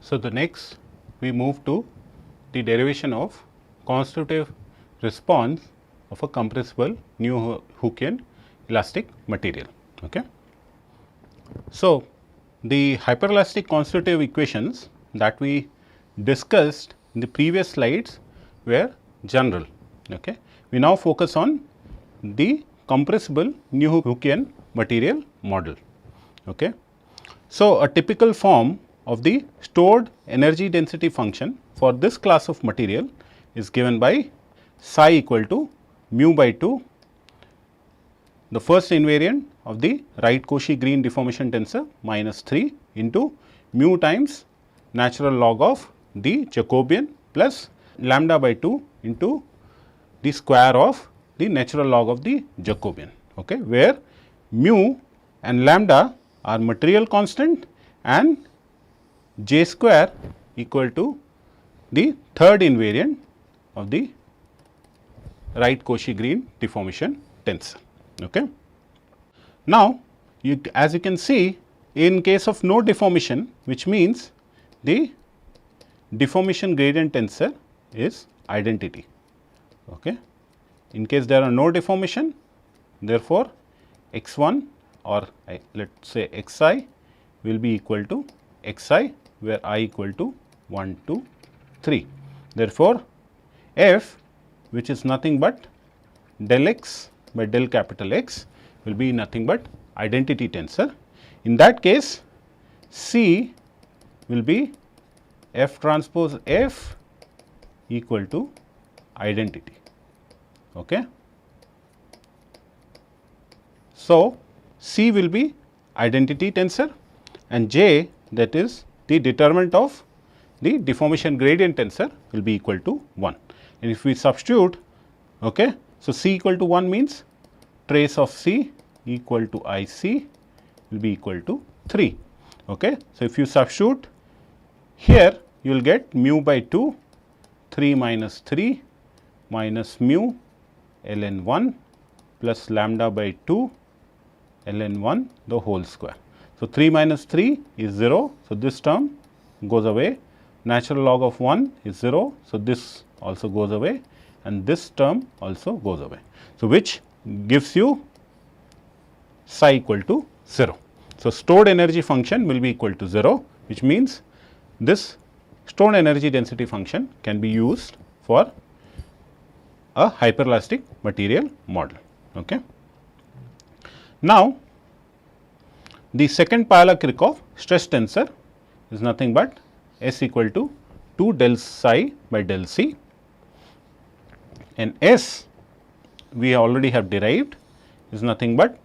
So, the next we move to the derivation of constitutive response of a compressible Newtonian elastic material. Okay. So, the hyperelastic constitutive equations that we discussed in the previous slides were general. Okay. We now focus on the compressible Newtonian material model. Okay. So, a typical form of the stored energy density function for this class of material is given by psi equal to mu by 2, the first invariant of the right Cauchy-Green deformation tensor minus 3 into mu times natural log of the Jacobian plus lambda by 2 into the square of the natural log of the Jacobian, okay, where mu and lambda are material constant and j square equal to the third invariant of the right Cauchy-Green deformation tensor. Okay. Now, as you can see, in case of no deformation, which means the deformation gradient tensor is identity. Okay. In case there are no deformation, therefore, x 1 or let us say x I will be equal to x I, where I equal to 1, 2, 3. Therefore, f, which is nothing but del x by del capital X, will be nothing but identity tensor. In that case, C will be F transpose F equal to identity. Okay. So, C will be identity tensor and J, that is the determinant of the deformation gradient tensor, will be equal to 1. And if we substitute, okay, so C equal to 1 means trace of C equal to I C will be equal to 3. Okay. So, if you substitute here, you will get mu by 2, 3 minus 3 minus mu ln 1 plus lambda by 2 ln 1 the whole square. So, 3 minus 3 is 0. So, this term goes away, natural log of 1 is 0. So, this also goes away and this term also goes away. So, which gives you psi equal to 0. So, stored energy function will be equal to 0, which means this stored energy density function can be used for a hyperelastic material model. Okay. Now, the second Pavlov-Kirchhoff stress tensor is nothing but S equal to 2 del psi by del C, and S we already have derived is nothing but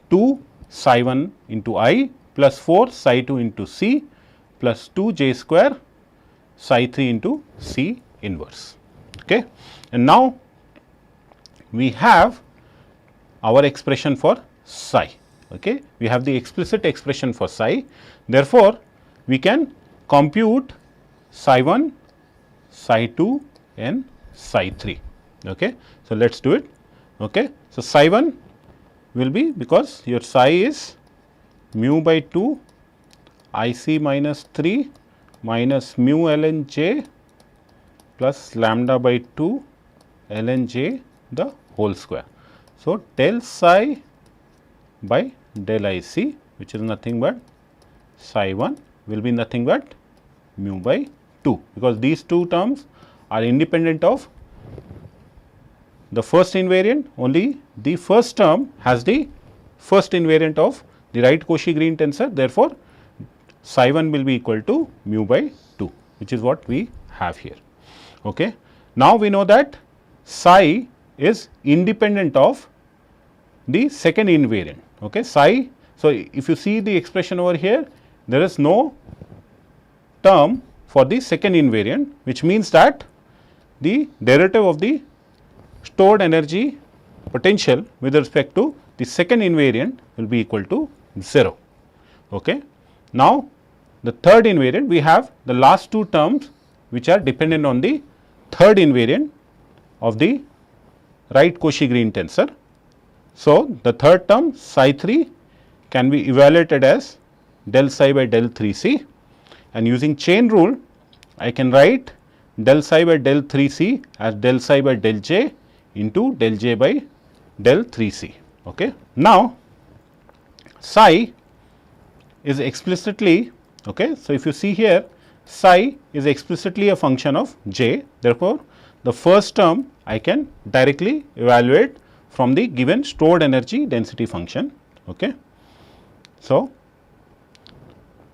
2 psi 1 into I plus 4 psi 2 into C plus 2 j square psi 3 into C inverse. Okay. And now, we have our expression for psi. Okay. We have the explicit expression for psi. Therefore, we can compute psi 1, psi 2 and psi 3. Okay. So, let us do it. Okay. So, psi 1 will be, because your psi is mu by 2 I C minus 3 minus mu ln j plus lambda by 2 ln j the whole square. So, del psi by del I C, which is nothing but psi 1 will be nothing but mu by 2, because these two terms are independent of the first invariant. Only the first term has the first invariant of the right Cauchy-Green tensor. Therefore, psi 1 will be equal to mu by 2, which is what we have here. Okay. Now, we know that psi is independent of the second invariant. Okay. Psi, so if you see the expression over here, there is no term for the second invariant, which means that the derivative of the stored energy potential with respect to the second invariant will be equal to 0. Okay. Now, the third invariant, we have the last two terms which are dependent on the third invariant of the right Cauchy-Green tensor. So, the third term psi 3 can be evaluated as del psi by del 3 C, and using chain rule I can write del psi by del 3 c as del psi by del j into del j by del 3 c. Okay. Now, psi is explicitly, okay. So, if you see here, psi is explicitly a function of j, therefore, the first term I can directly evaluate from the given stored energy density function. Okay. So,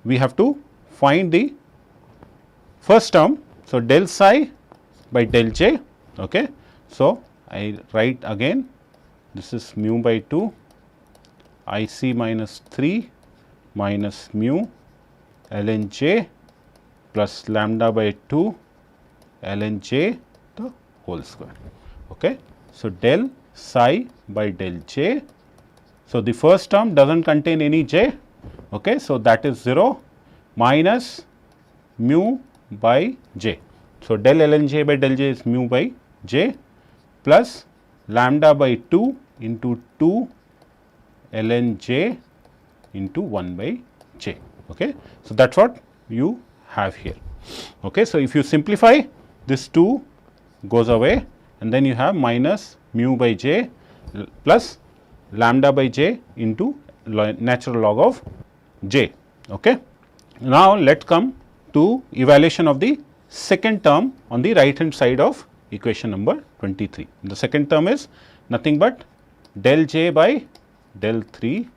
we have to find the first term. So, del psi by del j. Okay. So, I write again, this is mu by 2 I c minus 3 minus mu ln j plus lambda by 2 ln j the whole square. Okay. So, del psi by del j. So, the first term does not contain any j. Okay. So, that is 0 minus mu by j. So, del ln j by del j is mu by j plus lambda by 2 into 2 ln j into 1 by j. Okay. So, that is what you have here. Okay. So, if you simplify, this 2 goes away and then you have minus mu by j plus lambda by j into natural log of j. Okay. Now, let us come to evaluation of the second term on the right hand side of equation number 23. The second term is nothing but del j by del 3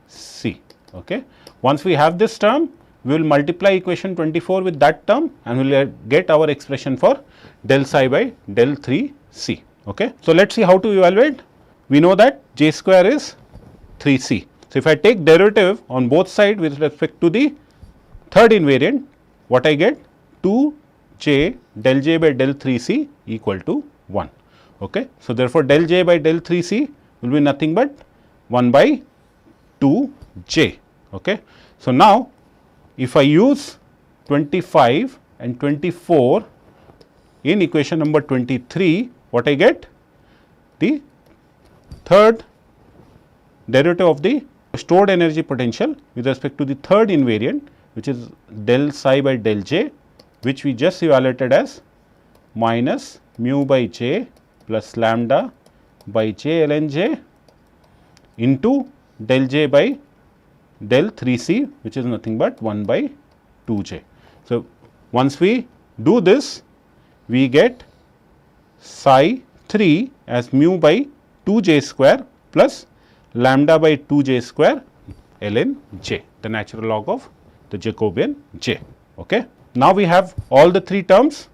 c. Okay. Once we have this term, we will multiply equation 24 with that term and we will get our expression for del psi by del 3 c. Okay. So, let us see how to evaluate. We know that j square is 3 c. So, if I take derivative on both sides with respect to the third invariant, what I get? 2 j del j by del 3 c equal to 1. Okay. So, therefore, del j by del 3 c will be nothing but 1 by 2 j. Okay. So, now, if I use 25 and 24 in equation number 23, what I get? The third derivative of the stored energy potential with respect to the third invariant, which is del psi by del j, which we just evaluated as minus mu by j plus lambda by j ln j into del j by del 3 c, which is nothing but 1 by 2 j. So, once we do this, we get psi 3 as mu by 2 j square plus lambda by 2 j square ln j, the natural log of the Jacobian j. Okay. Now, we have all the three terms.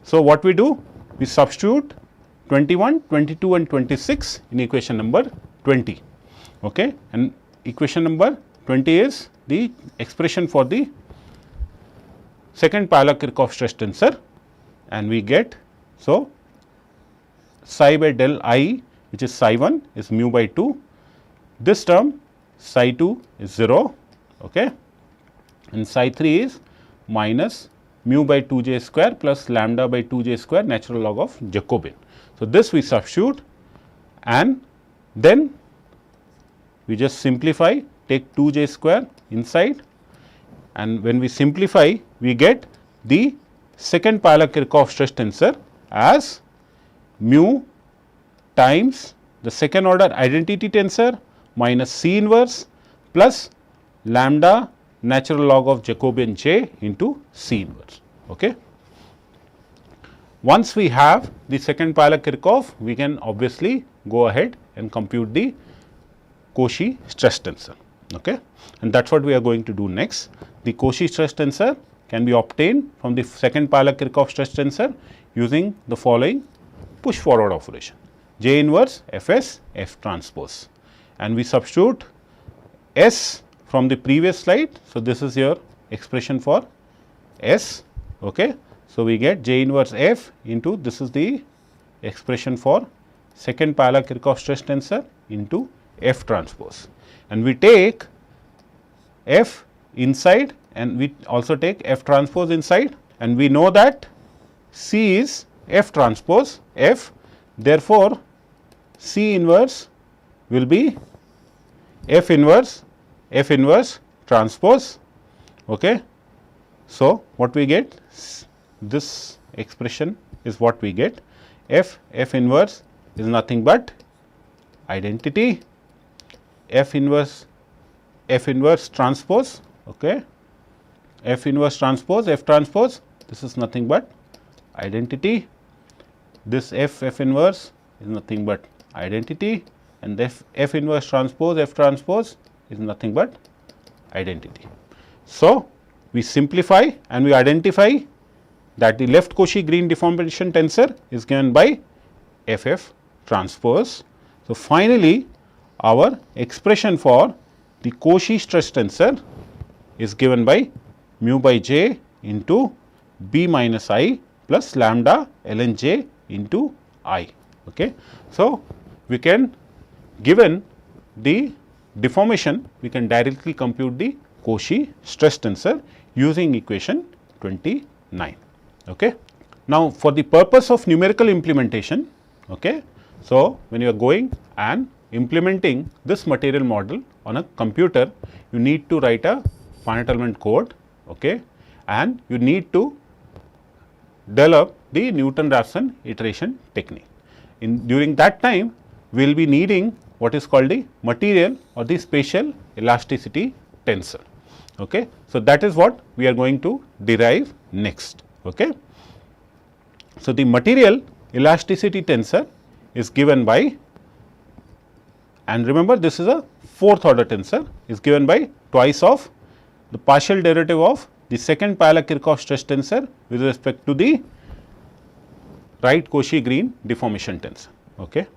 So, what we do? We substitute 21, 22 and 26 in equation number 20. Okay. And equation number 20 is the expression for the second Pavlov-Kirchhoff stress tensor, and we get, so, psi by del I, which is psi 1 is mu by 2, this term psi 2 is 0, okay, and psi 3 is minus mu by 2 j square plus lambda by 2 j square natural log of Jacobian. So, this we substitute and then we just simplify, take 2 j square inside, and when we simplify, we get the second Pavlov-Kirchhoff stress tensor as mu times the second order identity tensor minus C inverse plus lambda natural log of Jacobian j into C inverse. Okay. Once we have the second Pavlov-Kirchhoff, we can obviously go ahead and compute the Cauchy stress tensor. Okay. And that is what we are going to do next. The Cauchy stress tensor can be obtained from the second Pavlov-Kirchhoff stress tensor using the following push forward operation, J inverse Fs F transpose, and we substitute S from the previous slide. So, this is your expression for S. Okay. So, we get J inverse F into, this is the expression for second Pavlov-Kirchhoff stress tensor into F transpose, and we take F inside and we also take F transpose inside, and we know that C is F transpose F, therefore, C inverse will be F inverse transpose, okay, So, what we get, this expression is what we get. F inverse is nothing but identity F inverse transpose, okay. F inverse transpose, F transpose, this is nothing but identity. This F inverse is nothing but identity, and F inverse transpose, F transpose is nothing but identity. So, we simplify and we identify that the left Cauchy-Green deformation tensor is given by F transpose. So, finally, our expression for the Cauchy stress tensor is given by mu by j into b minus I plus lambda ln j into I. Okay. So, we can, given the deformation, we can directly compute the Cauchy stress tensor using equation 29. Okay. Now, for the purpose of numerical implementation, okay, so when you are going and implementing this material model on a computer, you need to write a finite element code, okay, and you need to develop the Newton-Raphson iteration technique. During that time, we will be needing what is called the material or the spatial elasticity tensor. Okay. So, that is what we are going to derive next. Okay. So, the material elasticity tensor is given by, and remember this is a fourth order tensor, is given by twice of the partial derivative of the second Payala-Kirchhoff stress tensor with respect to the right Cauchy-Green deformation tensor. Okay.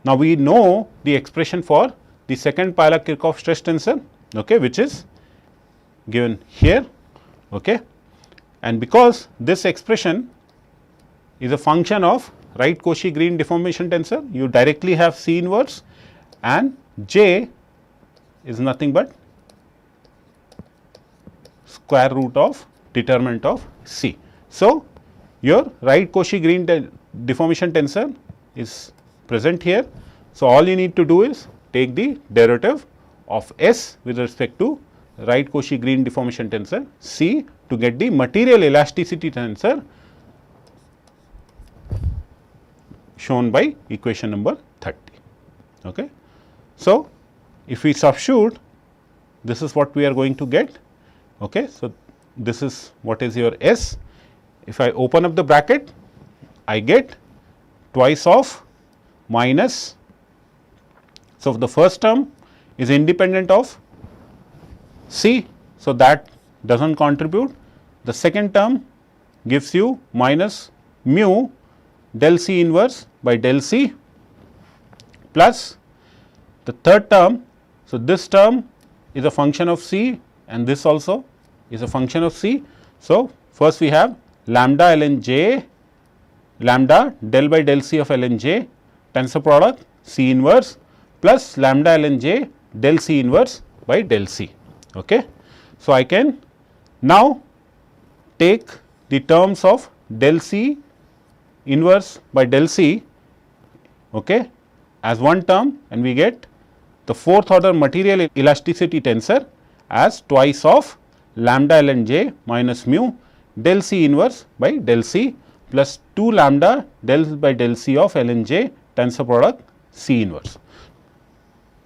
Now, we know the expression for the second Payala-Kirchhoff stress tensor, okay, which is given here, okay. And because this expression is a function of right Cauchy-Green deformation tensor, you directly have C inverse, and J is nothing but square root of determinant of C. So, your right Cauchy-Green deformation tensor is present here. So, all you need to do is take the derivative of S with respect to right Cauchy-Green deformation tensor C to get the material elasticity tensor shown by equation number 30. Okay. So, if we substitute, this is what we are going to get. Okay. So, this is what is your S. If I open up the bracket, I get twice of minus. So, the first term is independent of C. So, that does not contribute. The second term gives you minus mu del C inverse by del C plus the third term. So, this term is a function of C and this also is a function of C. So, first we have lambda ln j, lambda del by del C of ln j tensor product C inverse plus lambda ln j del C inverse by del C. Okay. So, I can now take the terms of del C inverse by del C, okay, as one term, and we get the fourth order material elasticity tensor as twice of lambda ln j minus mu del C inverse by del C plus 2 lambda del by del C of ln j tensor product C inverse.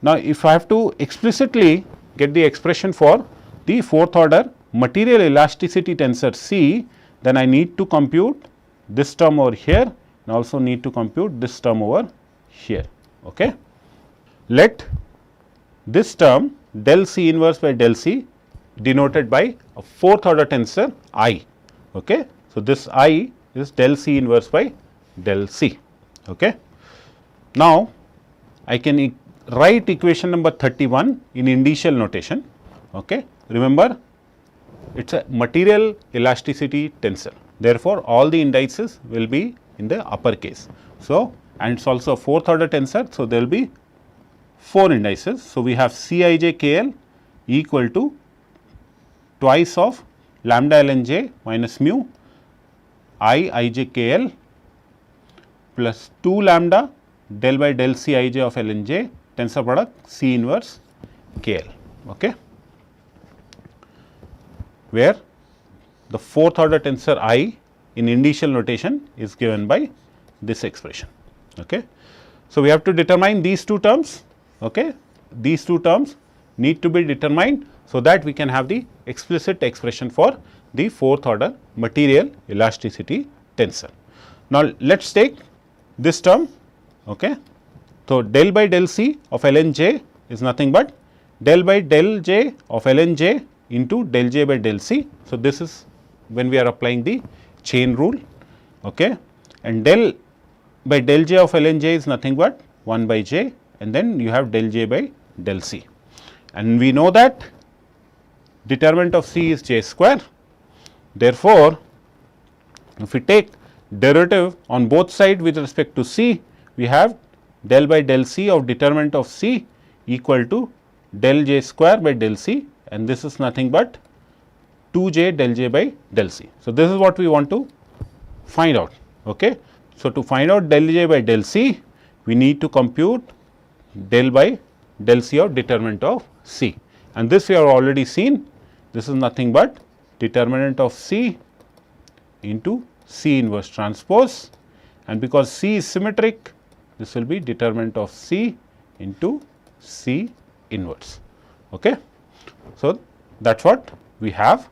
Now, if I have to explicitly get the expression for the fourth order material elasticity tensor C, then I need to compute this term over here and also need to compute this term over here. Okay. Let this term del C inverse by del C denoted by a fourth order tensor I. Okay. So, this I is del C inverse by del C. Okay. Now, I can write equation number 31 in indicial notation. Okay. Remember, it is a material elasticity tensor. Therefore, all the indices will be in the upper case. So, and it is also a fourth order tensor. So, there will be 4 indices. So, we have Cij KL equal to twice of lambda ln j minus mu Ij KL plus 2 lambda del by del Cij of ln j tensor product C inverse KL. Okay. Where the fourth order tensor I in indicial notation is given by this expression. Okay. So, we have to determine these two terms. Okay. These two terms need to be determined, so that we can have the explicit expression for the fourth order material elasticity tensor. Now, let us take this term. Okay. So, del by del C of ln j is nothing but del by del j of ln j into del j by del C. So, this is when we are applying the chain rule. Okay. And del by del j of ln j is nothing but 1 by j, and then you have del j by del C. And we know that determinant of C is j square. Therefore, if we take derivative on both sides with respect to C, we have del by del C of determinant of C equal to del j square by del C, and this is nothing but 2j del j by del C. So, this is what we want to find out. Okay. So, to find out del j by del C, we need to compute del by del C of determinant of C, and this we have already seen. This is nothing but determinant of C into C inverse transpose, and because C is symmetric, this will be determinant of C into C inverse. Okay. So, that is what we have.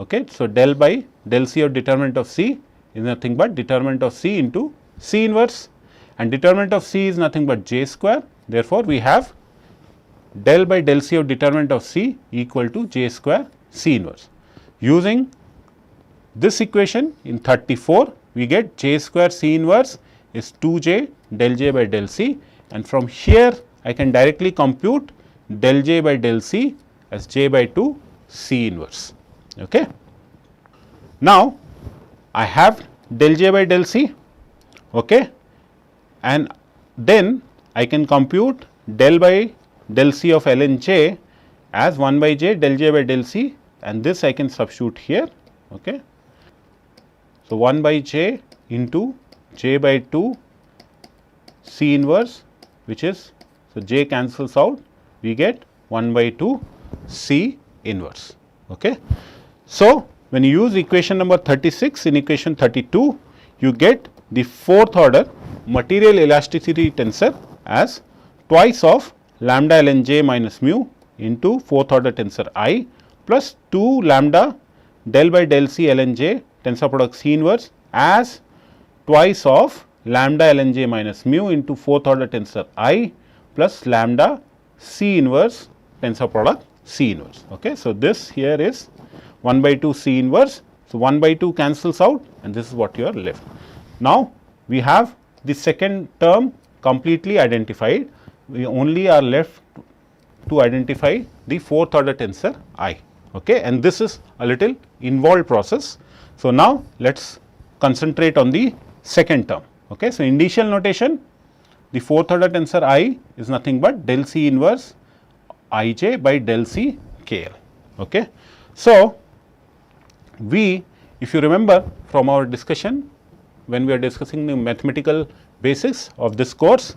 Okay. So, del by del C of determinant of C is nothing but determinant of C into C inverse, and determinant of C is nothing but j square. Therefore, we have del by del C of determinant of C equal to j square C inverse. Using this equation in 34, we get j square C inverse is 2j del j by del C, and from here I can directly compute del j by del C as j by 2 C inverse. Okay. Now, I have del j by del C, okay, and then I can compute del by del C of ln j as 1 by j del j by del C, and this I can substitute here. Okay. So, 1 by j into j by 2 C inverse, which is, so j cancels out, we get 1 by 2 C inverse. Okay. So, when you use equation number 36 in equation 32, you get the fourth order material elasticity tensor as twice of lambda ln j minus mu into fourth order tensor I plus 2 lambda del by del C ln j tensor product C inverse as twice of lambda ln j minus mu into fourth order tensor I plus lambda C inverse tensor product C inverse. Okay. So, this here is 1 by 2 C inverse. So, 1 by 2 cancels out, and this is what you are left. Now, we have the second term completely identified. We only are left to identify the fourth order tensor I. Okay. And this is a little involved process. So, now let us concentrate on the second term. Okay. So, indicial notation, the fourth order tensor I is nothing but del C inverse I j by del C k l. Okay. So, if you remember from our discussion when we are discussing the mathematical basis of this course,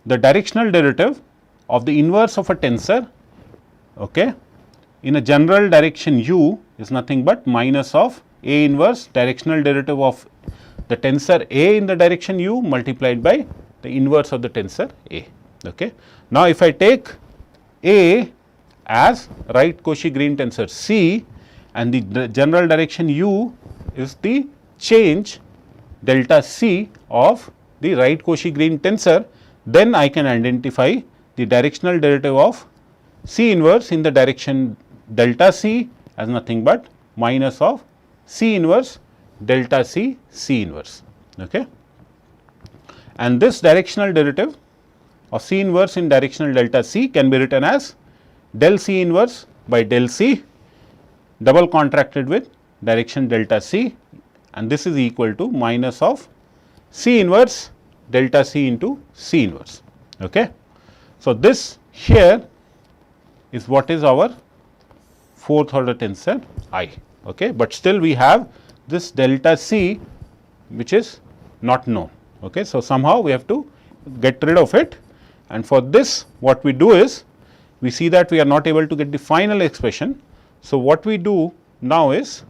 the directional derivative of the inverse of a tensor, okay, in a general direction u is nothing but minus of A inverse directional derivative of the tensor A in the direction u multiplied by the inverse of the tensor A. Okay. Now, if I take A as right Cauchy-Green tensor C and the general direction u is the change delta C of the right Cauchy-Green tensor, then I can identify the directional derivative of C inverse in the direction delta C as nothing but minus of C inverse delta C C inverse. Okay. And this directional derivative of C inverse in directional delta C can be written as del C inverse by del C double contracted with direction delta C, and this is equal to minus of C inverse delta C into C inverse. Okay. So, this here is what is our fourth order tensor I. Okay. But still we have this delta C which is not known. Okay. So, somehow we have to get rid of it, and for this what we do is we see that we are not able to get the final expression. So, what we do now is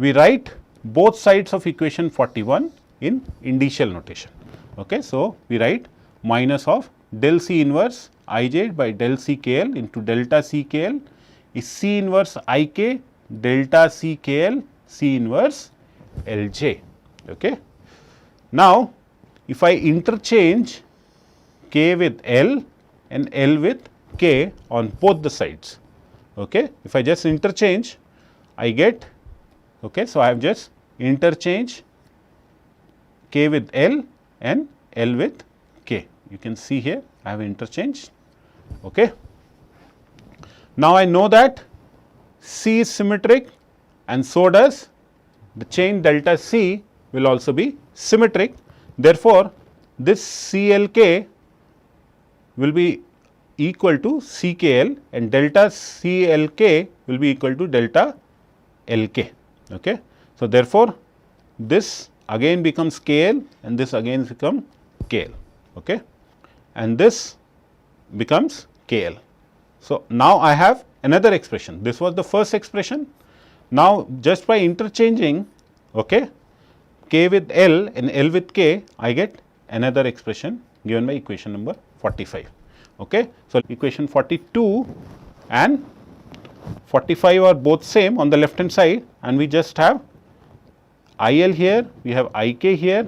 we write both sides of equation 41 in indicial notation. Okay. So, we write minus of del C inverse I j by del C k l into delta C k l is C inverse I k delta C k l C inverse L j. Okay. Now, if I interchange k with L and L with k on both the sides, okay. If I just interchange, I get, okay. So, I have just interchange k with L and L with k. You can see here I have interchanged, okay. Now, I know that C is symmetric and so does the chain delta C will also be symmetric. Therefore, this C L k will be equal to C k l and delta C L k will be equal to delta L k. Okay. So, therefore, this again becomes k l and this again become k l, okay, and this becomes k l. So, now I have another expression. This was the first expression. Now, just by interchanging, okay, k with L and L with k, I get another expression given by equation number 45. Okay. So, equation 42 and 45 are both same on the left hand side, and we just have I L here, we have I k here,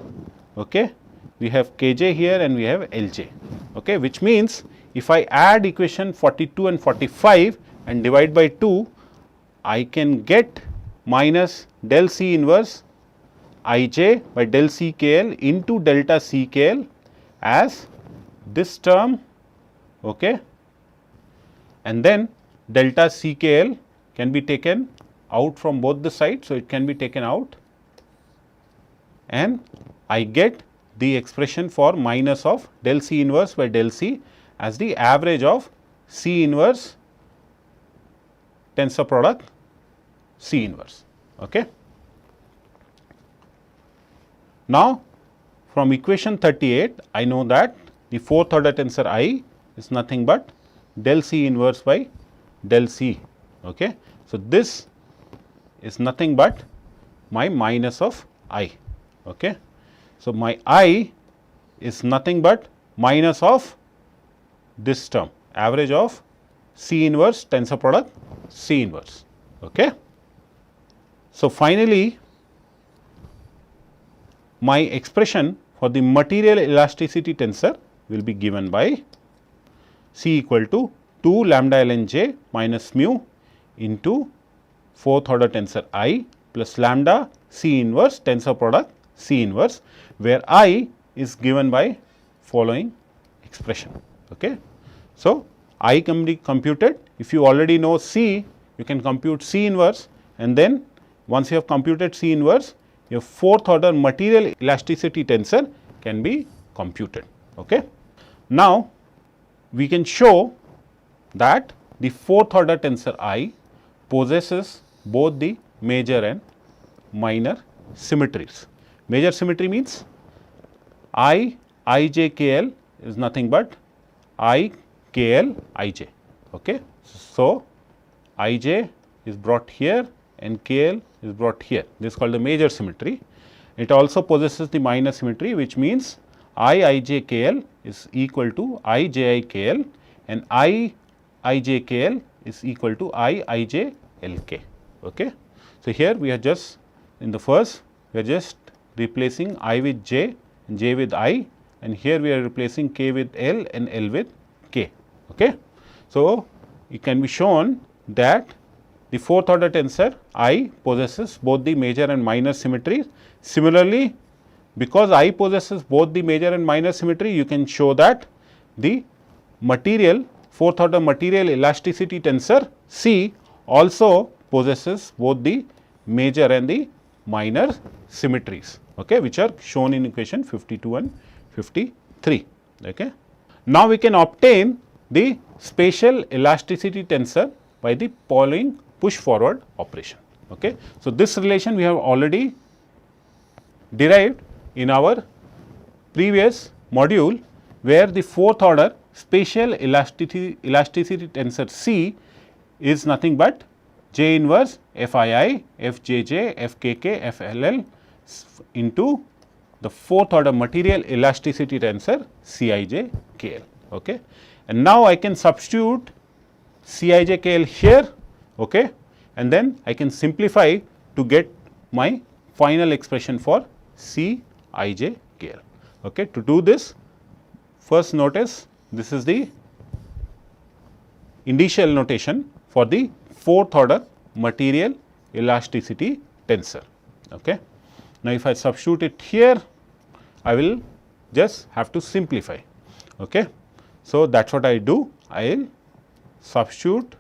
okay, we have k j here and we have L j, okay, which means if I add equation 42 and 45 and divide by 2, I can get minus del C inverse I j by del C k l into delta C k l as this term, okay, and then delta C k l can be taken out from both the sides. So, it can be taken out and I get the expression for minus of del C inverse by del C as the average of C inverse tensor product C inverse. Okay. Now, from equation 38, I know that the fourth order tensor I is nothing but del C inverse by del C. Okay. So, this is nothing but my minus of I. Okay. So, my I is nothing but minus of this term, average of C inverse tensor product C inverse. Okay. So, finally, my expression for the material elasticity tensor will be given by C equal to 2 lambda ln j minus mu into fourth order tensor I plus lambda C inverse tensor product C inverse, where I is given by following expression. Okay. So, I can be computed. If you already know C, you can compute C inverse, and then once you have computed C inverse, your fourth order material elasticity tensor can be computed. Okay. Now, we can show that the fourth order tensor I possesses both the major and minor symmetries. Major symmetry means I j k l is nothing but I k l I j. Okay. So, I j is brought here and k l is brought here. This is called the major symmetry. It also possesses the minor symmetry, which means I j k l is equal to I j I k l and I j k l is equal to I j L k. Okay. So, here we are just in the first, we are just replacing I with j and j with I, and here we are replacing k with L and L with k. Okay. So, it can be shown that the fourth order tensor I possesses both the major and minor symmetries. Similarly, because I possesses both the major and minor symmetry, you can show that the material fourth order material elasticity tensor C also possesses both the major and the minor symmetries, okay, which are shown in equation 52 and 53. Okay. Now, we can obtain the spatial elasticity tensor by the following push forward operation. Okay. So, this relation we have already derived in our previous module, where the fourth order spatial elasticity tensor C is nothing but J inverse Fii, Fjj, Fkk, Fll into the fourth order material elasticity tensor Cij KL. Okay. And now I can substitute Cij KL here, okay, and then I can simplify to get my final expression for Cij KL. Okay. To do this, first notice this is the initial notation for the fourth order material elasticity tensor. Okay. Now, if I substitute it here, I will just have to simplify. Okay. So, that is what I do. I will substitute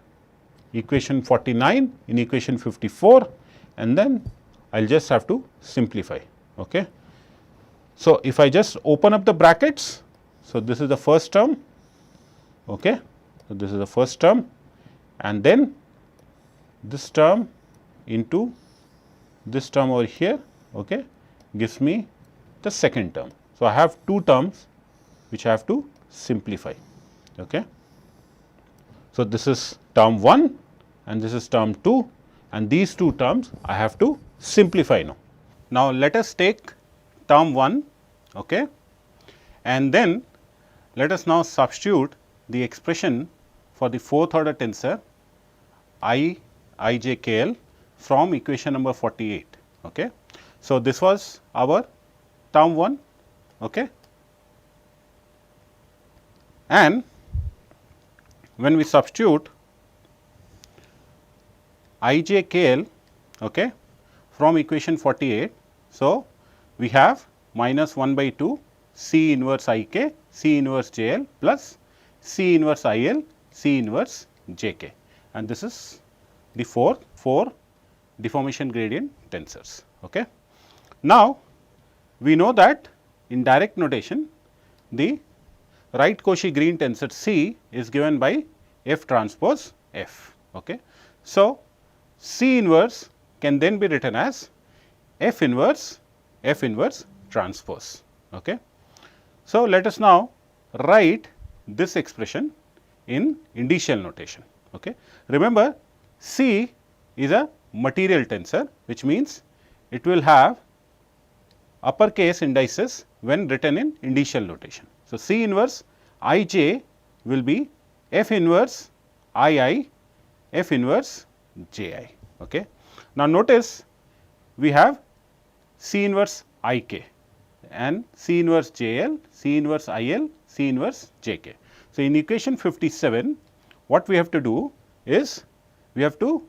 equation 49 in equation 54 and then I will just have to simplify. Okay. So, if I just open up the brackets, so this is the first term. Okay. So, this is the first term and then this term into this term over here, okay, gives me the second term. So, I have two terms which I have to simplify. Okay. So, this is term 1 and this is term 2 and these two terms I have to simplify now. Now, let us take term 1, okay, and then let us now substitute the expression for the fourth order tensor Ijkl from equation number 48. Okay. So, this was our term 1, okay, and when we substitute Ijkl, okay, from equation 48. So, we have minus 1 by 2 C inverse Ik, C inverse Jl plus C inverse Il, C inverse Jk, and this is the four deformation gradient tensors. Okay. Now, we know that in direct notation the right Cauchy Green tensor C is given by F transpose F. Okay. So, C inverse can then be written as F inverse transpose. Okay. So, let us now write this expression in indicial notation. Okay. Remember, C is a material tensor, which means it will have uppercase indices when written in indicial notation. So, C inverse Ij will be F inverse Ii, F inverse Ji. Okay. Now, notice we have C inverse Ik and C inverse Jl, C inverse Il, C inverse Jk. So, in equation 57, what we have to do is we have to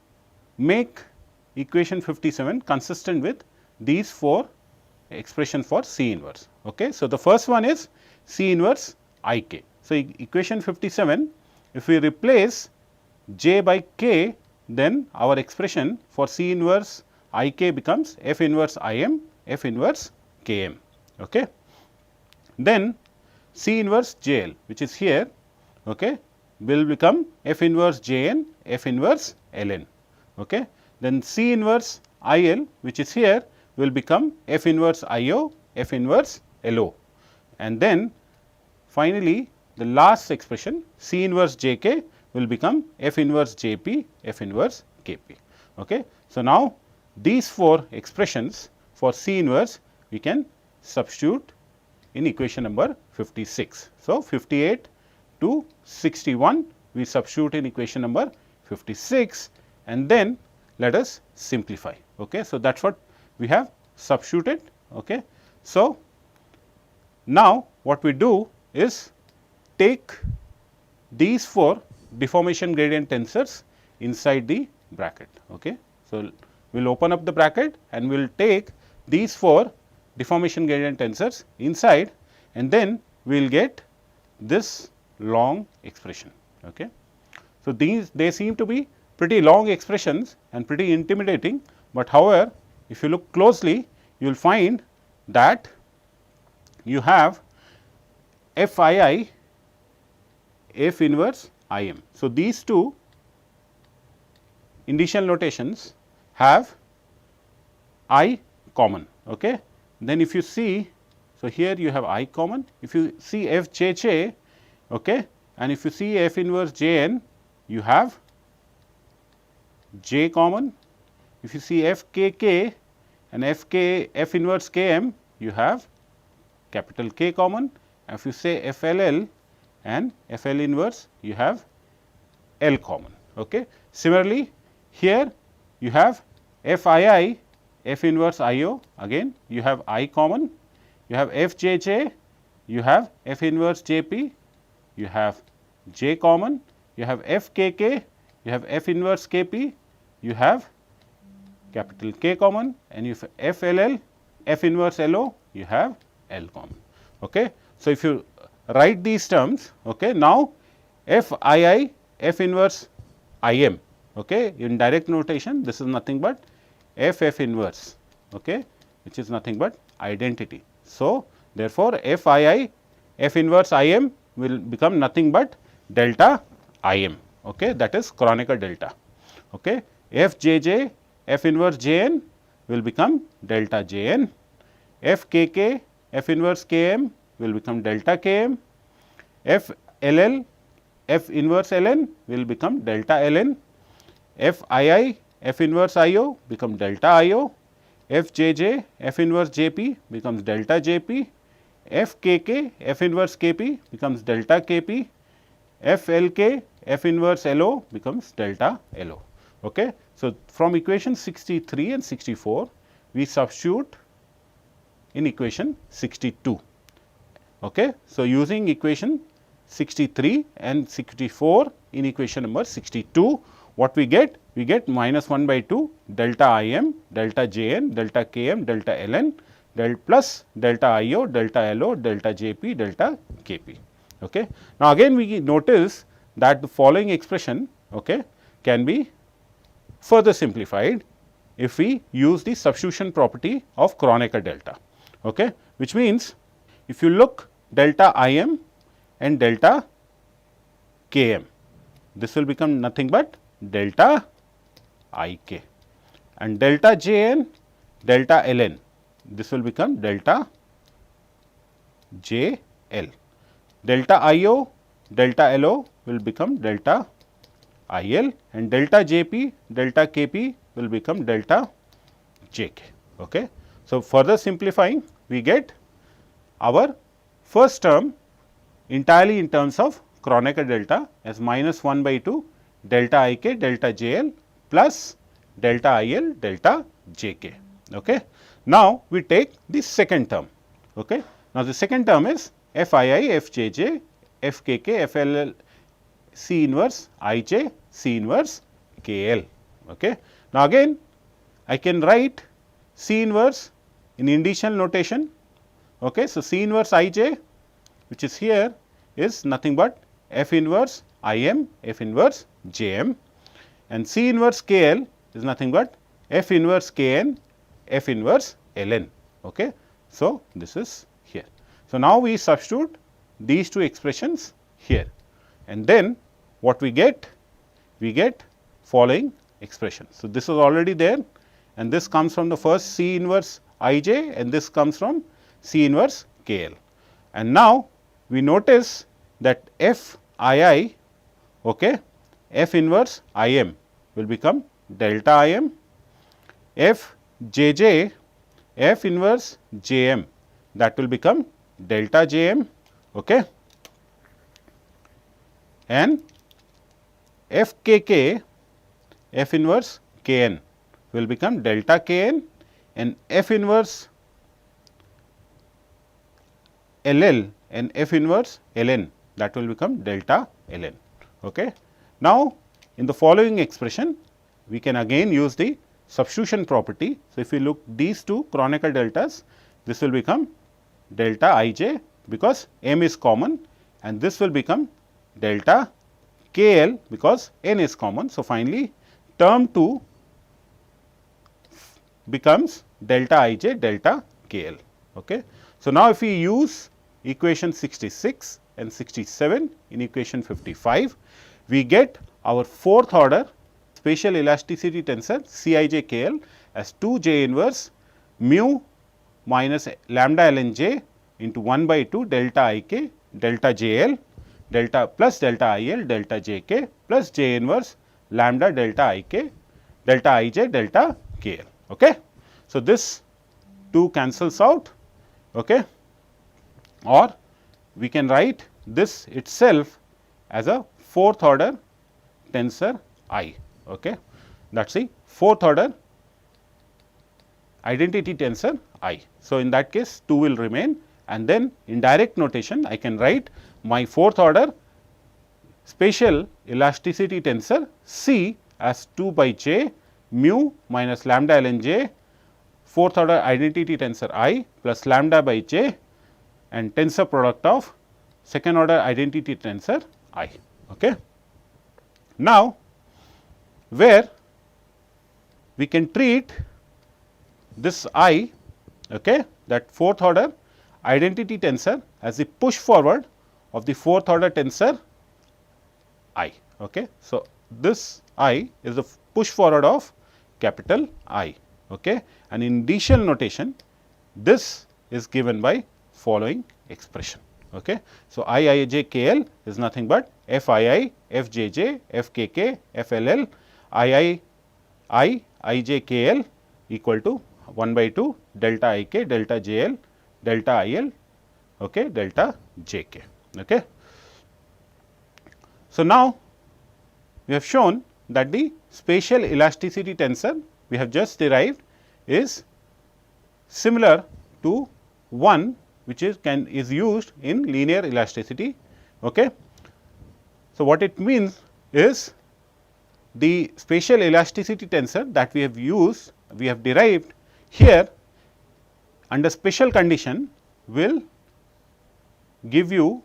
make equation 57 consistent with these four expressions for C inverse. Okay. So, the first one is C inverse Ik. So, equation 57, if we replace J by K, then our expression for C inverse Ik becomes F inverse Im, F inverse Km. Okay. Then C inverse Jl, which is here, okay, will become F inverse Jn, F inverse Ln. Okay. Then C inverse Il, which is here, will become F inverse Io, F inverse Lo, and then finally, the last expression C inverse Jk will become F inverse Jp, F inverse Kp. Okay. So, now these four expressions for C inverse we can substitute in equation number 56. So, 58 to 61 we substitute in equation number 56 and then let us simplify. Okay. So, that is what we have substituted. Okay. So, now what we do is take these four deformation gradient tensors inside the bracket. Okay. So, we will open up the bracket and we will take these four deformation gradient tensors inside and then we will get this long expression. Okay. So, they seem to be pretty long expressions and pretty intimidating, but however, if you look closely you will find that you have Fii, F inverse Im. So, these two indicial notations have I common. Okay. Then if you see, so here you have I common, if you see Fjj, okay, and if you see F inverse Jn, you have J common. If you see F K K and F inverse K M, you have capital K common. If you say F L L and F L inverse, you have L common. Okay. Similarly, here you have F I I, F inverse I O, again you have I common, you have F J J, you have F inverse J P, you have J common, you have F K K, you have F inverse K P, you have capital K common, and if F L L, F inverse L O, you have L common. Okay. So, if you write these terms, okay, now F I I, F inverse I M, okay, in direct notation, this is nothing but F inverse, okay, which is nothing but identity. So, therefore, F I I, F inverse I M will become nothing but delta I M, okay, that is Kronecker delta. Okay. F J J, F inverse J N will become delta J N, F K K, F inverse K M will become delta K M, F L L, F inverse L N will become delta L N, F I I, F inverse I O become delta I O, F J J, F inverse J P becomes delta J P, F K K, F inverse K P becomes delta K P, F L K, F inverse L O becomes delta L O. Okay. So, from equation 63 and 64, we substitute in equation 62. Okay. So, using equation 63 and 64 in equation number 62, what we get? We get minus 1 by 2 delta I M, delta J N, delta K M, delta L N, plus delta I O, delta L O, delta J P, delta K P. Okay. Now, again we notice that the following expression, okay, can be further simplified if we use the substitution property of Kronecker delta, okay, which means if you look delta I M and delta K M, this will become nothing but delta I K, and delta J N, delta L N, this will become delta J L, delta I O, delta L O will become delta I L, and delta J P, delta K P will become delta J K. Okay. So, further simplifying, we get our first term entirely in terms of Kronecker delta as minus 1 by 2 delta I K, delta J L plus delta I L, delta J K. Okay. Now, we take the second term. Okay. Now, the second term is F I I, F J J, F K K, F L L, C inverse I J, C inverse K L. Okay. Now, again I can write C inverse in indicial notation. Okay. So, C inverse I J, which is here, is nothing but F inverse I M, F inverse J M, and C inverse K L is nothing but F inverse K N, F inverse L N. Okay. So, this is here. So, now we substitute these two expressions here, and then what we get? We get following expression. So, this is already there, and this comes from the first C inverse I J, and this comes from C inverse K L. And now, we notice that F I I, okay, F inverse I M will become delta I M, F J J, F inverse J M, that will become delta J M, okay, and F K K, F inverse K N will become delta K N, and F inverse L L and F inverse L N, that will become delta L N. Okay. Now, in the following expression, we can again use the substitution property. So, if you look these two Kronecker deltas, this will become delta I J because M is common, and this will become delta K L because N is common. So, finally, term 2 becomes delta I J, delta K L. Okay. So, now if we use equation 66 and 67 in equation 55, we get our fourth order spatial elasticity tensor Cij(KL) as 2 j inverse mu minus lambda ln j into 1 by 2 delta ik delta jl delta plus delta il delta jk plus j inverse lambda delta ik delta ij delta kl. Okay. So, this 2 cancels out, okay, or we can write this itself as a 4th order tensor I. Okay. That is the 4th order identity tensor I. So, in that case 2 will remain, and then in direct notation I can write my 4th order spatial elasticity tensor C as 2 by j mu minus lambda ln j 4th order identity tensor I plus lambda by j and tensor product of 2nd order identity tensor I. Okay. Now, where we can treat this I, okay, that 4th order identity tensor as the push forward of the 4th order tensor I. Okay. So, this I is the push forward of capital I, okay, and in initial notation this is given by following expression. Okay. So, IIJKL is nothing but FII, FJJ, FKK, FLL, IJKL equal to 1 by 2 delta IK, delta JL, delta IL, okay, delta JK. Okay. So, now we have shown that the spatial elasticity tensor we have just derived is similar to one which is used in linear elasticity. Okay. So, what it means is the spatial elasticity tensor that we have derived here under special condition will give you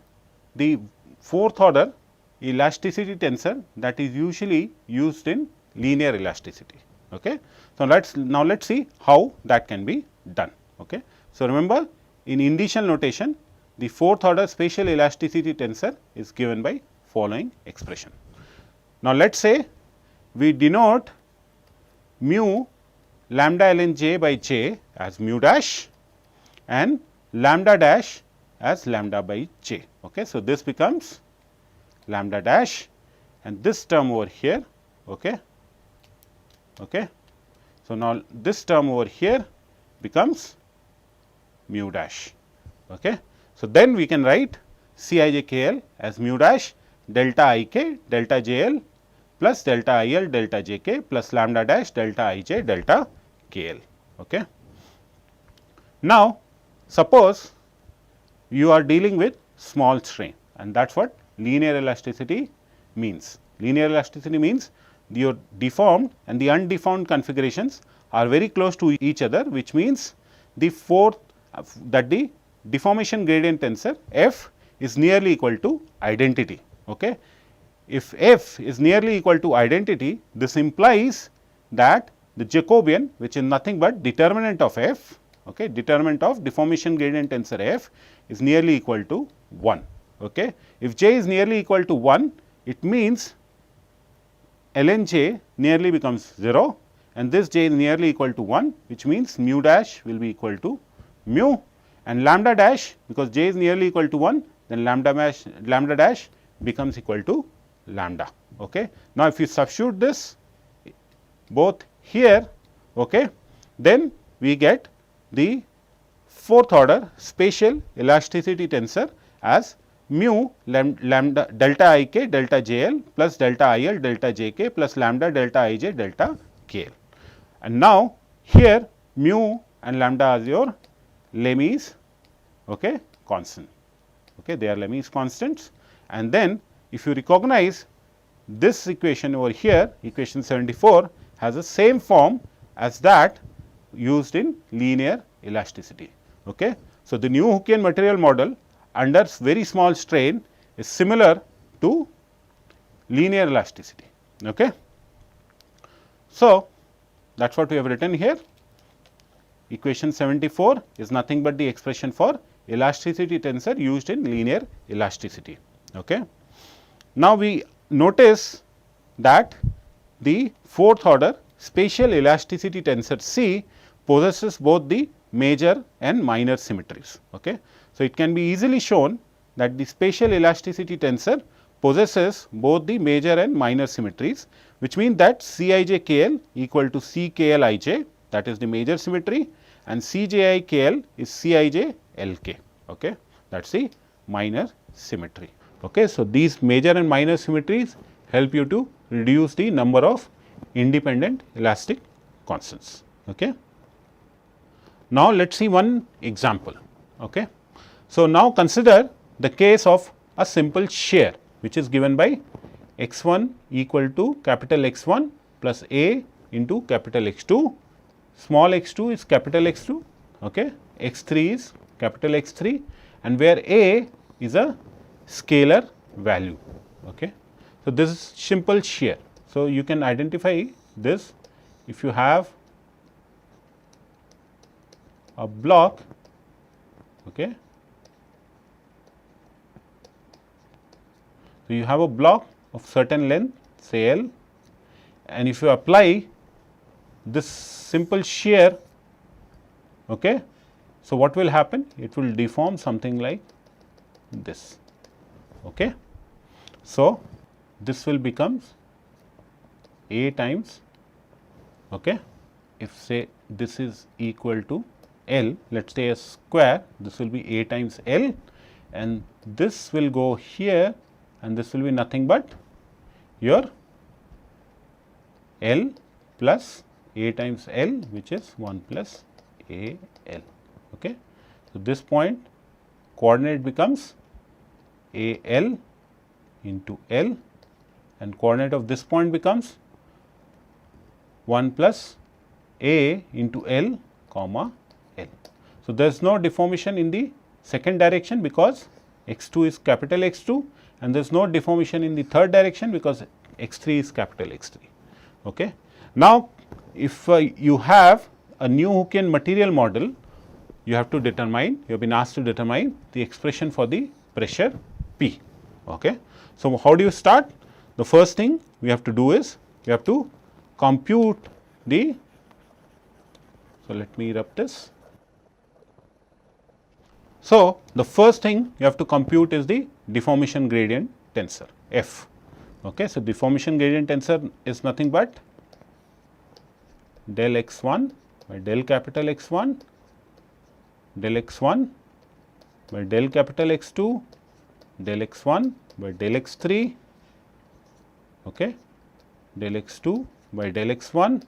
the 4th order elasticity tensor that is usually used in linear elasticity. Okay. So, now let us see how that can be done. Okay. So, remember in initial notation the 4th order spatial elasticity tensor is given by following expression. Now, let us say we denote mu lambda ln j by j as mu dash and lambda dash as lambda by j. Okay. So, this becomes lambda dash and this term over here. Okay. Okay. So, now this term over here becomes mu dash. Okay. So, then we can writeCijkl as mu dash delta Ik delta Jl plus delta Il delta Jk plus lambda dash delta Ij delta Kl. Okay. Now, suppose you are dealing with small strain, and that is what linear elasticity means. Linear elasticity means your deformed and the undeformed configurations are very close to each other, which means the the deformation gradient tensor F is nearly equal to identity. Okay. If F is nearly equal to identity, this implies that the Jacobian, which is nothing but determinant of F, okay, determinant of deformation gradient tensor F is nearly equal to 1. Okay. If j is nearly equal to 1, it means ln j nearly becomes 0 and this j is nearly equal to 1, which means mu dash will be equal to mu, and lambda dash, because j is nearly equal to 1, then lambda dash becomes equal to lambda. Okay. Now, if you substitute this both here, okay, then we get the 4th order spatial elasticity tensor as mu lambda delta Ik delta Jl plus delta Il delta Jk plus lambda delta Ij delta Kl. And now, here mu and lambda are your Lemmy's, okay, constant. Okay, they are Lemmy's constants, and then if you recognize this equation over here, equation 74 has the same form as that used in linear elasticity. Okay. So, the new Hookean material model under very small strain is similar to linear elasticity. Okay. So, that is what we have written here. Equation 74 is nothing but the expression for elasticity tensor used in linear elasticity. Okay. Now, we notice that the 4th order spatial elasticity tensor C possesses both the major and minor symmetries. Okay. So, it can be easily shown that the spatial elasticity tensor possesses both the major and minor symmetries, which means that Cij KL equal to CKLij, that is the major symmetry, and Cji KL is Cij Lk. Okay, that is the minor symmetry. Okay, so these major and minor symmetries help you to reduce the number of independent elastic constants. Okay. Now, let us see one example. Okay. So, now consider the case of a simple shear which is given by x1 equal to capital X1 plus A into capital X2, small x2 is capital X2, okay. X3 is capital X3, and where A is a scalar value. Okay. So, this is simple shear. So, you can identify this if you have a block. Okay. So, you have a block of certain length, say L, and if you apply this simple shear, okay, so what will happen? It will deform something like this. Okay. So, this will become A times, okay, if say this is equal to L, let us say a square, this will be A times L, and this will go here, and this will be nothing but your L plus A times L, which is 1 plus A L. Okay. So, this point coordinate becomes A L into L, and coordinate of this point becomes 1 plus A into L comma L. So, there is no deformation in the second direction because x2 is capital X2, and there is no deformation in the third direction because x3 is capital X3. Okay. Now, if you have a new Hookean material model, you have to determine, you have been asked to determine the expression for the pressure P. Okay. So, how do you start? The first thing we have to do is, we have to compute the, so let me rub this. So, the first thing you have to compute is the deformation gradient tensor F. Okay. So, deformation gradient tensor is nothing but del x1 by del capital X1, del x1 by del capital X2, del x1 by del x3, okay, del x2 by del x1,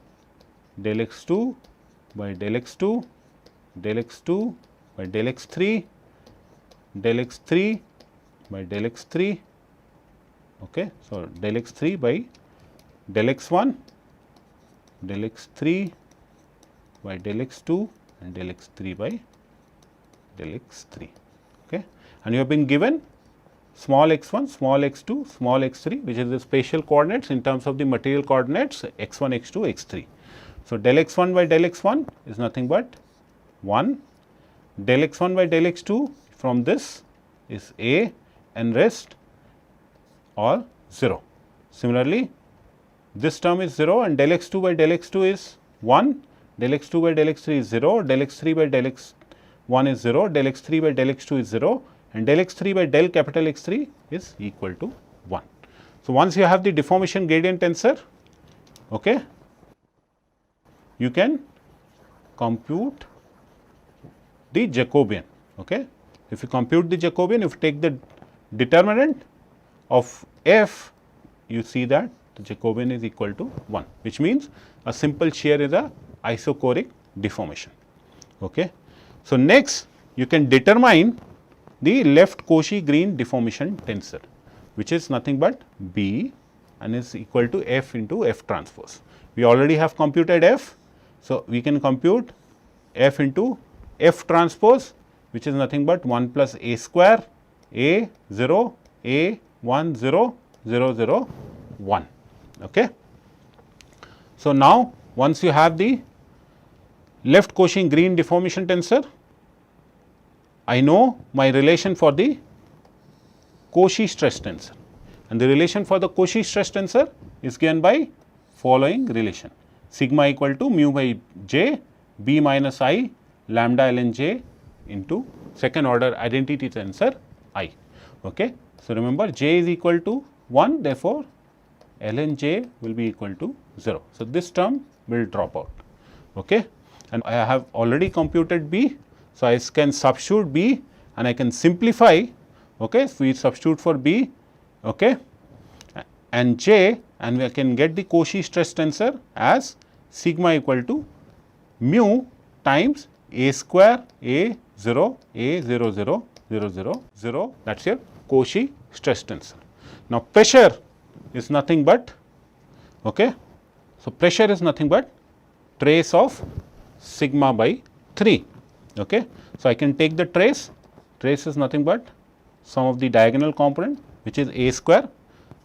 del x2 by del x2, del x2 by del x3, del x3 by del x3, okay. So, del x3 by del x1, del x3 by del x2, and del x3 by del x3, okay. And you have been given small x1, small x2, small x3, which is the spatial coordinates in terms of the material coordinates x1, x2, x3. So, del x1 by del x1 is nothing but 1, del x1 by del x2 from this is A, and rest or 0. Similarly, this term is 0, and del x2 by del x2 is 1, del x2 by del x3 is 0, del x3 by del x1 is 0, del x3 by del x2 is 0, and del x3 by del capital X3 is equal to 1. So, once you have the deformation gradient tensor, okay, you can compute the Jacobian. Okay. If you compute the Jacobian, if you take the determinant of F, you see that the Jacobian is equal to 1, which means a simple shear is a isochoric deformation. Okay. So, next you can determine the left Cauchy-Green deformation tensor, which is nothing but B and is equal to F into F transpose. We already have computed F. So, we can compute F into F transpose, which is nothing but 1 plus A square, A 0, A 1 0 0 0 1. Okay. So, now once you have the left Cauchy-Green deformation tensor, I know my relation for the Cauchy stress tensor, and the relation for the Cauchy stress tensor is given by following relation: sigma equal to mu by j b minus I lambda ln j into second order identity tensor I. Okay. So, remember j is equal to 1, therefore, ln j will be equal to 0. So, this term will drop out, okay. And I have already computed b. So, I can substitute b and I can simplify, okay. So, we substitute for b, okay, and j, and we can get the Cauchy stress tensor as sigma equal to mu times a square a 0 0 0 0 0 0, that is your Cauchy stress tensor. Now, pressure is nothing but, okay. So, pressure is nothing but trace of sigma by 3, okay. So, I can take the trace is nothing but sum of the diagonal component, which is a square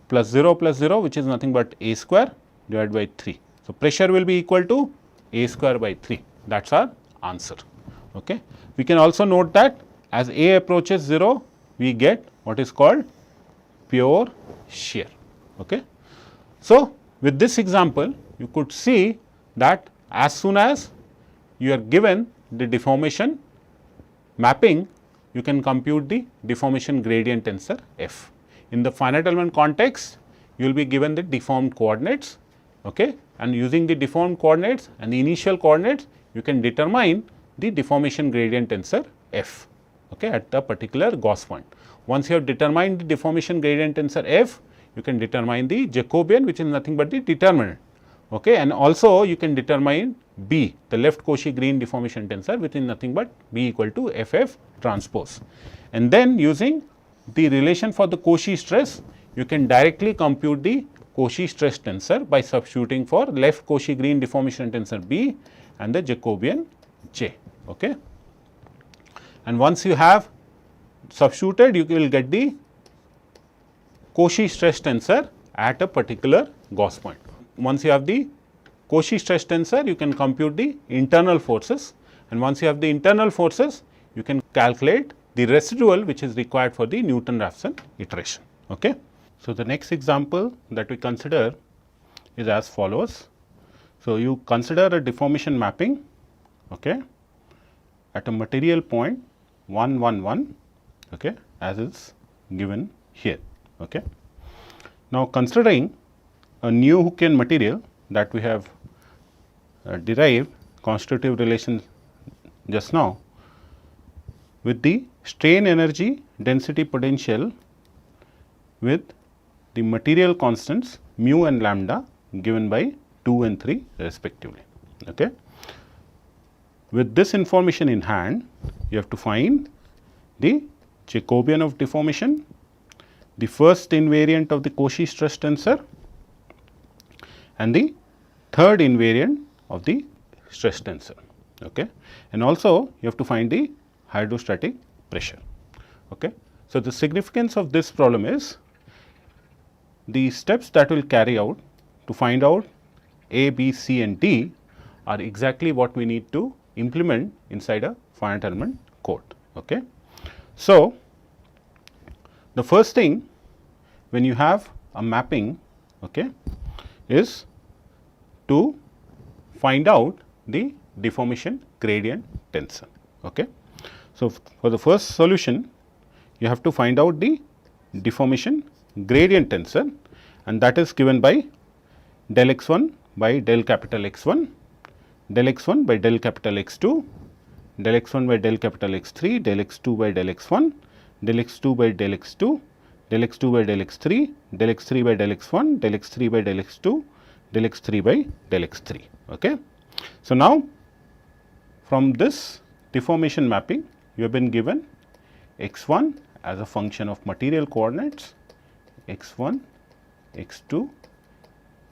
plus 0 which is nothing but a square divided by 3. So, pressure will be equal to a square by 3, that is our answer, okay. We can also note that as a approaches 0, we get what is called pure shear, okay. So, with this example, you could see that as soon as you are given the deformation mapping, you can compute the deformation gradient tensor f. In the finite element context, you will be given the deformed coordinates, okay, and using the deformed coordinates and the initial coordinates, you can determine the deformation gradient tensor f, okay, at the particular Gauss point. Once you have determined the deformation gradient tensor f, you can determine the Jacobian, which is nothing but the determinant, okay, and also you can determine b, the left Cauchy Green deformation tensor, which is nothing but b equal to ff transpose. And then using the relation for the Cauchy stress, you can directly compute the Cauchy stress tensor by substituting for left Cauchy Green deformation tensor b and the Jacobian j, okay. And once you have substituted, you will get the Cauchy stress tensor at a particular Gauss point. Once you have the Cauchy stress tensor, you can compute the internal forces, and once you have the internal forces, you can calculate the residual which is required for the Newton-Raphson iteration, okay. So, the next example that we consider is as follows. So, you consider a deformation mapping, okay, at a material point 1 1 1, okay, as is given here, okay. Now, considering a new Hookean material that we have derived constitutive relation just now with the strain energy density potential with the material constants mu and lambda given by 2 and 3 respectively, okay. With this information in hand, you have to find the Jacobian of deformation, the first invariant of the Cauchy stress tensor, and the third invariant of the stress tensor, okay. And also you have to find the hydrostatic pressure, okay. So, the significance of this problem is the steps that will carry out to find out A, B, C and D are exactly what we need to implement inside a finite element code, okay. So, the first thing when you have a mapping, okay, is to find out the deformation gradient tensor, okay. So, for the first solution, you have to find out the deformation gradient tensor, and that is given by del x1 by del capital X1, del x1 by del capital X2, del x1 by del capital X3, del x2 by del x1, del x2 by del x2, del x2 by del x3, del x3 by del x1, del x3 by del x2, del x3 by del x3, okay. So, now from this deformation mapping, you have been given x1 as a function of material coordinates, x1, x2,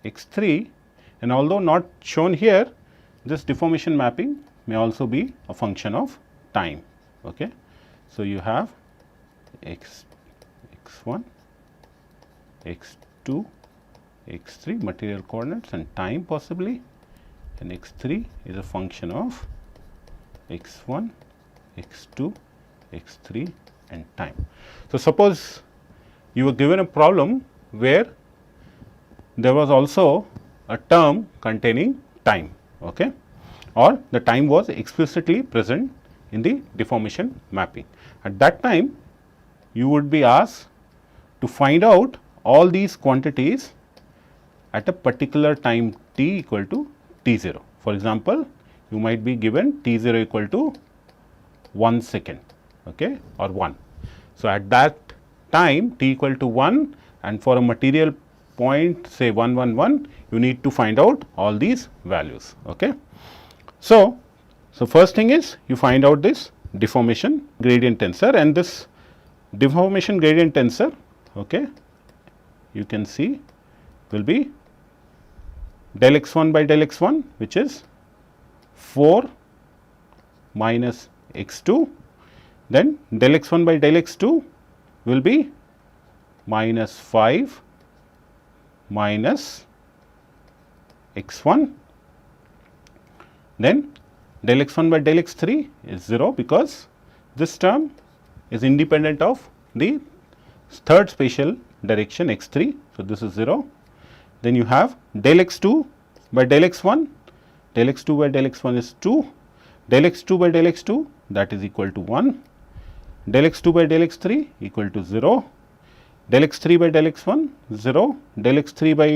x3, and although not shown here, this deformation mapping may also be a function of time, okay. So, you have x1, x2, x3 material coordinates and time possibly, and x3 is a function of x1, x2, x3 and time. So, suppose you were given a problem where there was also a term containing time, okay, or the time was explicitly present in the deformation mapping. At that time, you would be asked to find out all these quantities at a particular time t equal to t0. For example, you might be given t0 equal to 1 second, okay, or 1. So, at that time t equal to 1, and for a material point say 1 1 1, you need to find out all these values. Okay. So, first thing is you find out this deformation gradient tensor, and this deformation gradient tensor, okay, you can see will be del x1 by del x1, which is 4 minus x2, then del x1 by del x2 will be minus 5 minus x1, then del x1 by del x3 is 0, because this term is independent of the third spatial direction x3. So, this is 0. Then you have del x2 by del x1, del x2 by del x1 is 2, del x2 by del x2, that is equal to 1, del x2 by del x3 equal to 0, del x3 by del x1 0, del x3 by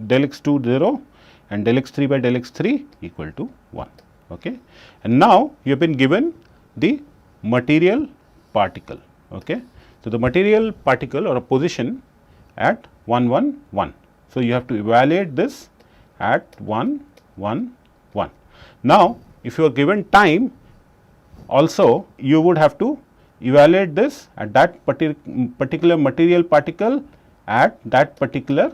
del x2 0, and del x3 by del x3 equal to 1. Okay. And now you have been given the material particle. Okay. So, the material particle or a position at 1 1 1. So, you have to evaluate this at 1 1 1. Now, if you are given time, also you would have to evaluate this at that particular material particle at that particular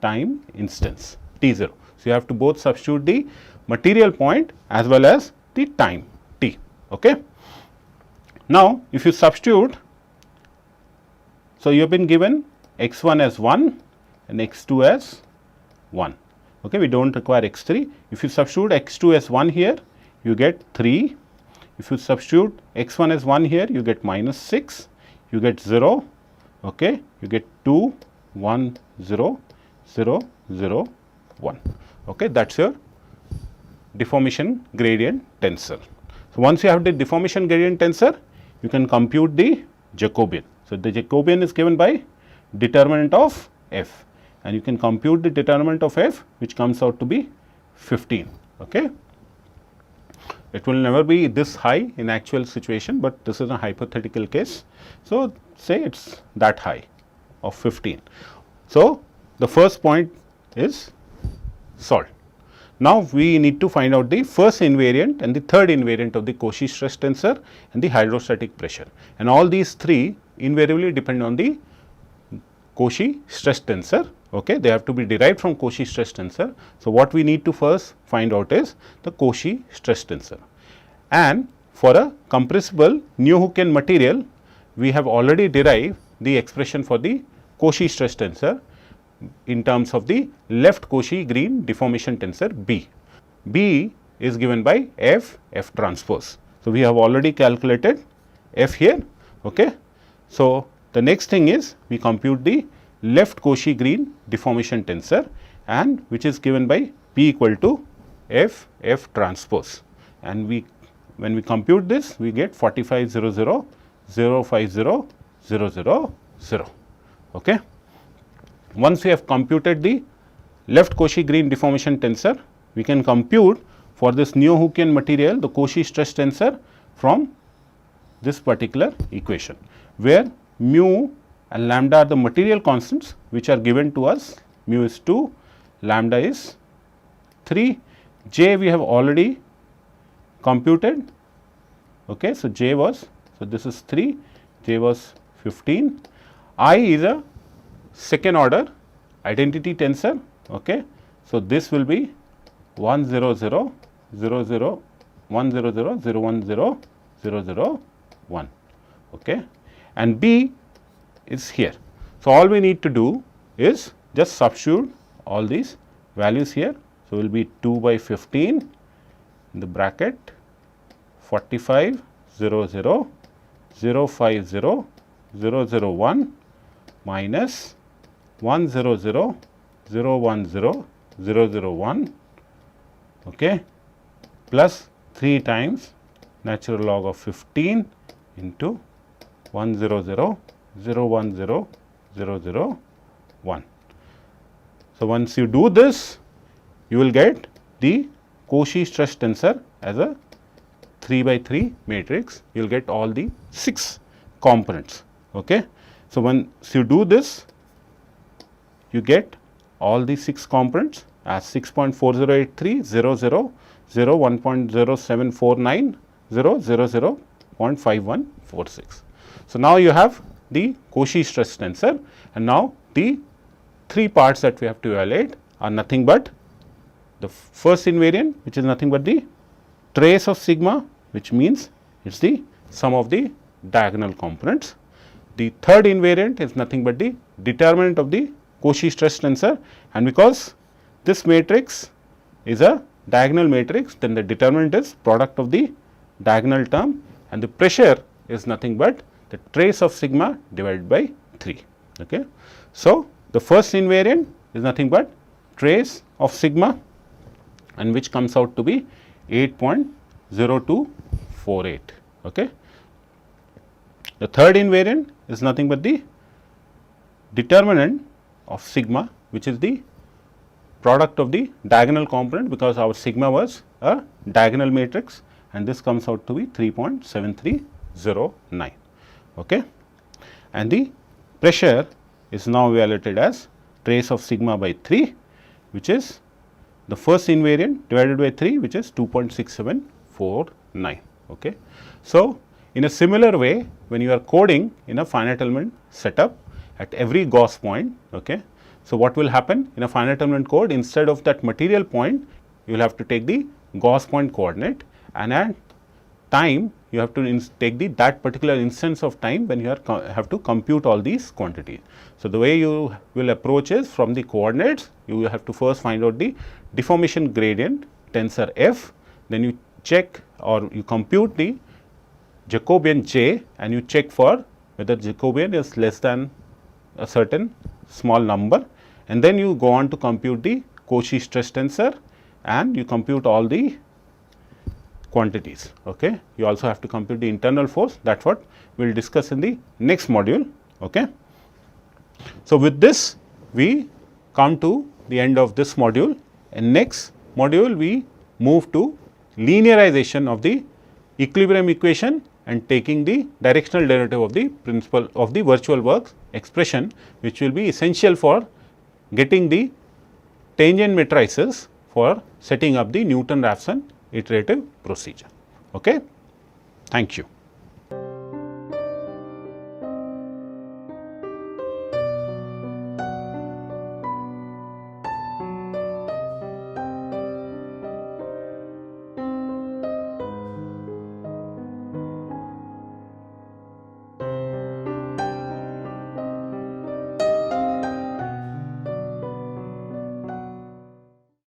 time instance t0. So, you have to both substitute the material point as well as the time t. Okay. Now, if you substitute, so you have been given x1 as 1 and x2 as 1. Okay. We do not require x3. If you substitute x2 as 1 here, you get 3. If you substitute x1 as 1 here, you get minus 6, you get 0, okay, you get 2, 1, 0, 0, 0, 1. Okay, that is your deformation gradient tensor. So, once you have the deformation gradient tensor, you can compute the Jacobian. So, the Jacobian is given by determinant of f, and you can compute the determinant of f, which comes out to be 15. Okay. It will never be this high in actual situation, but this is a hypothetical case. So, say it is that high of 15. So, the first point is solved. Now, we need to find out the first invariant and the third invariant of the Cauchy stress tensor and the hydrostatic pressure, and all these three invariably depend on the Cauchy stress tensor. Okay, they have to be derived from Cauchy stress tensor. So, what we need to first find out is the Cauchy stress tensor, and for a compressible Neo-Hookean material, we have already derived the expression for the Cauchy stress tensor in terms of the left Cauchy Green deformation tensor B. B is given by F transpose. So, we have already calculated F here. Okay. So, the next thing is we compute the left Cauchy Green deformation tensor, and which is given by P equal to F transpose, and when we compute this, we get 4500 050 000. Okay. Once we have computed the left Cauchy Green deformation tensor, we can compute for this Neo-Hookean material the Cauchy stress tensor from this particular equation, where mu and lambda are the material constants which are given to us. Mu is 2, lambda is 3, J we have already computed. Okay. So, J was, so this is 3, J was 15, I is a second order identity tensor. Okay. So, this will be 100 00 100 010 001. Okay. And B is here. So, all we need to do is just substitute all these values here. So, will be 2 by 15 in the bracket 45 00 050 001 minus 100 010 001, okay, plus 3 times natural log of 15 into 100 010 001. So, once you do this, you will get the Cauchy stress tensor as a 3 by 3 matrix. You will get all the 6 components. Okay. So, once you do this, you get all the 6 components as 6.4083, 0, 0, 0, 1.0749, 0, 0, 0, 0.5146. So, now you have the Cauchy stress tensor, and now the 3 parts that we have to evaluate are nothing but the first invariant, which is nothing but the trace of sigma, which means it is the sum of the diagonal components. The third invariant is nothing but the determinant of the Cauchy stress tensor, and because this matrix is a diagonal matrix, then the determinant is product of the diagonal term, and the pressure is nothing but the trace of sigma divided by 3. Okay. So, the first invariant is nothing but trace of sigma, and which comes out to be 8.0248. Okay. The third invariant is nothing but the determinant of sigma, which is the product of the diagonal component, because our sigma was a diagonal matrix, and this comes out to be 3.7309. Okay. And the pressure is now evaluated as trace of sigma by 3, which is the first invariant divided by 3, which is 2.6749. Okay. So, in a similar way, when you are coding in a finite element setup at every Gauss point, okay, so what will happen in a finite element code, instead of that material point, you will have to take the Gauss point coordinate, and at time you have to take that particular instance of time when you have to compute all these quantities. So, the way you will approach is from the coordinates, you will have to first find out the deformation gradient tensor f, then you check or you compute the Jacobian j, and you check for whether Jacobian is less than a certain small number, and then you go on to compute the Cauchy stress tensor, and you compute all the quantities. Okay. You also have to compute the internal force, that is what we will discuss in the next module. Okay. So, with this we come to the end of this module. In next module we move to linearization of the equilibrium equation and taking the directional derivative of the principle of the virtual work expression, which will be essential for getting the tangent matrices for setting up the Newton-Raphson iterative procedure. Okay. Thank you.